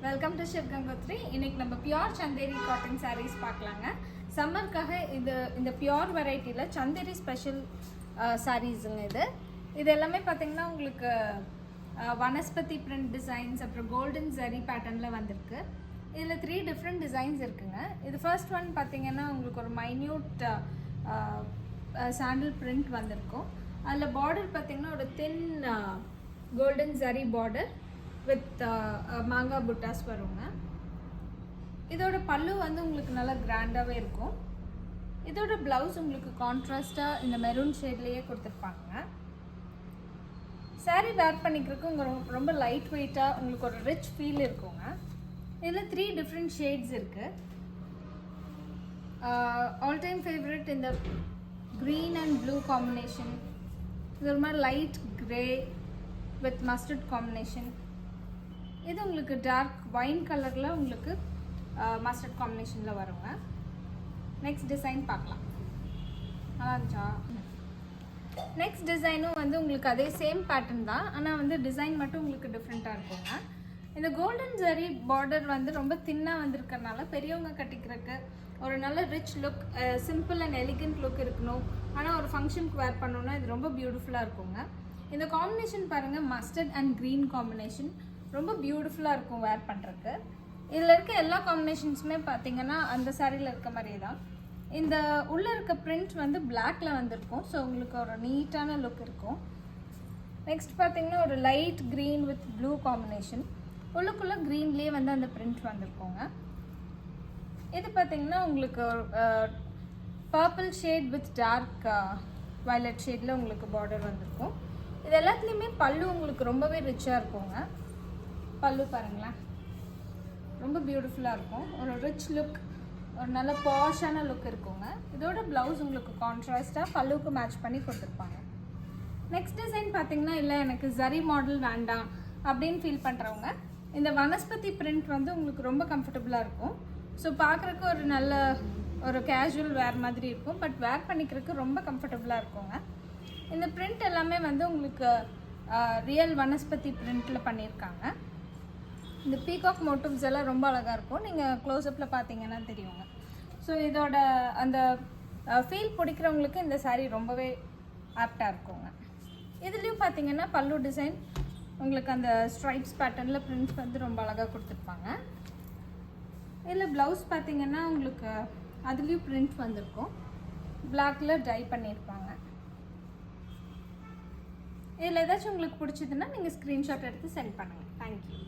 Welcome to Shiv Gangotri. இன்னைக்கு நம்ம pure Chanderi cotton saris பார்க்கலாங்க. சம்மருக்காக இந்த பியோர் வெரைட்டியில் சந்தேரி ஸ்பெஷல் சாரீஸுங்க. இது எல்லாமே பார்த்தீங்கன்னா உங்களுக்கு வனஸ்பதி பிரிண்ட் டிசைன்ஸ், அப்புறம் கோல்டன் ஜரி பேட்டர்னில் வந்திருக்கு. இதில் 3 டிஃப்ரெண்ட் டிசைன்ஸ் இருக்குங்க. இது ஃபர்ஸ்ட் ஒன் பார்த்தீங்கன்னா உங்களுக்கு ஒரு மைன்யூட் சாண்டில் பிரிண்ட் வந்திருக்கும். அதில் பார்டர் பார்த்தீங்கன்னா ஒரு தின் கோல்டன் ஜரி பார்டர் வித் மாங்கா புட்டாஸ் வருங்க. இதோட பல்லு வந்து உங்களுக்கு நல்லா கிராண்டாகவே இருக்கும். இதோட ப்ளவுஸ் உங்களுக்கு கான்ட்ராஸ்டாக இந்த மெரூன் ஷேட்லேயே கொடுத்துருப்பாங்க. சாரீ வேர் பண்ணிக்கிறதுக்கு உங்களுக்கு ரொம்ப லைட் வெயிட்டாக உங்களுக்கு ஒரு ரிச் ஃபீல் இருக்குங்க. இதில் 3 டிஃப்ரெண்ட் ஷேட்ஸ் இருக்குது. ஆல் டைம் ஃபேவரட் இந்த க்ரீன் அண்ட் ப்ளூ காம்பினேஷன். இது ஒரு மாதிரி light grey with mustard combination. இது உங்களுக்கு டார்க் வைன் கலரில் உங்களுக்கு மஸ்டர்ட் காம்பினேஷனில் வருங்க. நெக்ஸ்ட் டிசைன் பார்க்கலாம். நல்லா இருந்துச்சா? நெக்ஸ்ட் டிசைனும் வந்து உங்களுக்கு அதே சேம் பேட்டர்ன் தான், ஆனால் வந்து டிசைன் மட்டும் உங்களுக்கு டிஃப்ரெண்ட்டாக இருக்குங்க. இந்த கோல்டன் ஜரி பார்டர் வந்து ரொம்ப தின்னாக வந்திருக்கறனால பெரியவங்க கட்டிக்கிறதுக்கு ஒரு நல்ல rich look, simple and elegant look இருக்கணும். ஆனால் ஒரு ஃபங்க்ஷனுக்கு வேர் பண்ணோன்னா இது ரொம்ப பியூட்டிஃபுல்லாக இருக்குங்க. இந்த காம்பினேஷன் பாருங்கள், மஸ்டர்ட் அண்ட் க்ரீன் காம்பினேஷன் ரொம்ப பியூட்டிஃபுல்லாக இருக்கும் வேர் பண்ணுறதுக்கு. இதில் இருக்க எல்லா காம்பினேஷன்ஸுமே பார்த்தீங்கன்னா அந்த சாரியில் இருக்க மாதிரியே தான். இந்த உள்ளே இருக்க பிரிண்ட் வந்து பிளாக்ல வந்திருக்கும். ஸோ உங்களுக்கு ஒரு நீட்டான லுக் இருக்கும். நெக்ஸ்ட் பார்த்தீங்கன்னா ஒரு light green with blue combination. உள்ளுக்குள்ளே க்ரீன்லேயே வந்து அந்த பிரிண்ட் வந்திருக்கோங்க. இது பார்த்தீங்கன்னா உங்களுக்கு purple shade with dark violet ஷேடில் உங்களுக்கு பார்டர் வந்திருக்கும். இது எல்லாத்துலேயுமே பல்லு உங்களுக்கு ரொம்பவே ரிச்சாக இருக்குங்க. பல்லு பாருங்களேன், ரொம்ப பியூட்டிஃபுல்லாக இருக்கும். ஒரு ரிச் லுக், ஒரு நல்ல பாஷான லுக் இருக்குங்க. இதோட ப்ளவுஸ் உங்களுக்கு கான்ட்ராஸ்டாக பல்லுக்கு மேட்ச் பண்ணி கொடுத்துருப்பாங்க. நெக்ஸ்ட் டிசைன் பார்த்தீங்கன்னா, இல்லை எனக்கு ஜரி மாடல் வேண்டாம் அப்படின்னு ஃபீல் பண்ணுறவங்க இந்த வனஸ்பதி பிரிண்ட் வந்து உங்களுக்கு ரொம்ப கம்ஃபர்டபுளாக இருக்கும். ஸோ பார்க்குறக்கு ஒரு நல்ல ஒரு கேஷுவல் வேர் மாதிரி இருக்கும், பட் வேர் பண்ணிக்கிறதுக்கு ரொம்ப கம்ஃபர்டபுளாக இருக்குங்க. இந்த பிரிண்ட் எல்லாமே வந்து உங்களுக்கு ரியல் வனஸ்பதி பிரிண்டில் பண்ணியிருக்காங்க. இந்த பீகாக் மோட்டிவ்ஸ் எல்லாம் ரொம்ப அழகாக இருக்கும். நீங்கள் க்ளோஸ்அப்பில் பார்த்தீங்கன்னா தெரியுங்க. ஸோ இதோட அந்த ஃபீல் பிடிக்கிறவங்களுக்கு இந்த சாரீ ரொம்பவே ஆப்டாக இருக்குங்க. இதுலேயும் பார்த்தீங்கன்னா பல்லு டிசைன் உங்களுக்கு அந்த ஸ்ட்ரைப்ஸ் பேட்டர்னில் பிரிண்ட் வந்து ரொம்ப அழகாக கொடுத்துருப்பாங்க. இதில் ப்ளவுஸ் பார்த்தீங்கன்னா உங்களுக்கு அதுலேயும் பிரிண்ட் வந்திருக்கும். பிளாக்கில் டை பண்ணியிருப்பாங்க. இதில் ஏதாச்சும் உங்களுக்கு பிடிச்சதுன்னா நீங்கள் ஸ்க்ரீன்ஷாட் எடுத்து சென்ட் பண்ணுங்கள். தேங்க்யூ.